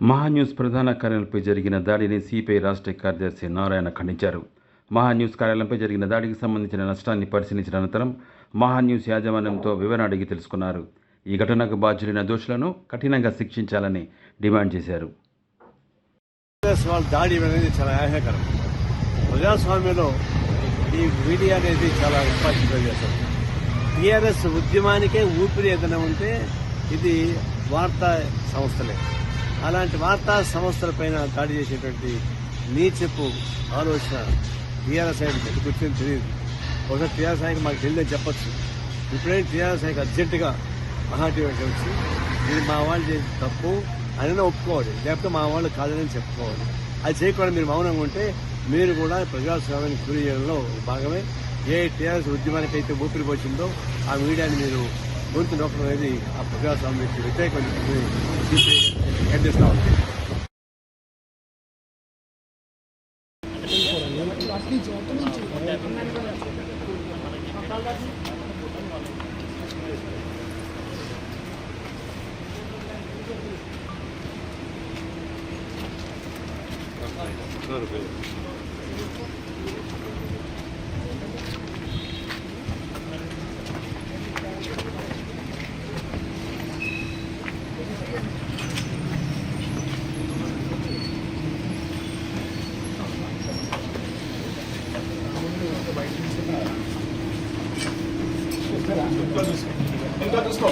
మహాన్యూస్ ప్రధాన కార్యాలయంపై జరిగిన దాడిని సిపిఐ రాష్ట్ర కార్యదర్శి నారాయణ ఖండించారు. మహాన్యూస్ కార్యాలయంపై జరిగిన దాడికి సంబంధించిన నష్టాన్ని పరిశీలించిన అనంతరం మహాన్యూస్ యాజమాన్యంతో వివరణ అడిగి తెలుసుకున్నారు. ఈ ఘటనకు బాధ్యులైన దోషులను కఠినంగా శిక్షించాలని డిమాండ్ చేశారు. దాడి అనేది చాలా అసహ్యకరం. ప్రజాస్వామ్యంలో ఈ మీడియా అనేది చాలా ఇంపార్టెంట్ చేస్తారు. టీఆర్ఎస్ ఉద్యమానికే ఊపిరి ఏదైనా ఉంటే ఇది వార్తా సంస్థలే. అలాంటి వార్తా సంస్థలపైన దాడి చేసేటువంటి నీచపు ఆలోచన టీఆర్ఎస్ ఆయనకు కూర్చొని తెలియదు. ఒకసారి టీఆర్ఎస్ ఆయనకు మాకు తెలియదని చెప్పచ్చు. ఇప్పుడైనా టీఆర్ఎస్ ఆయనకు అర్జెంటుగా మహాటీవీ వచ్చి ఇది మా వాళ్ళు చేసిన తప్పు అయినా ఒప్పుకోవాలి, లేకపోతే మా వాళ్ళు కాదని చెప్పుకోవాలి. అది చేయకుండా మీరు మౌనంగా ఉంటే మీరు కూడా ప్రజాస్వామ్యానికి గురి చేయడంలో భాగమే. ఏ టీఆర్ఎస్ ఉద్యమానికి అయితే ఊపిరి పోసిందో ఆ మీడియాని మీరు గొంతు నొక్కడం అనేది ఆ ప్రజాస్వామ్యానికి వ్యతిరేకంగా ఖండిస్తా ఉంది. ఇంకా చూసుకో.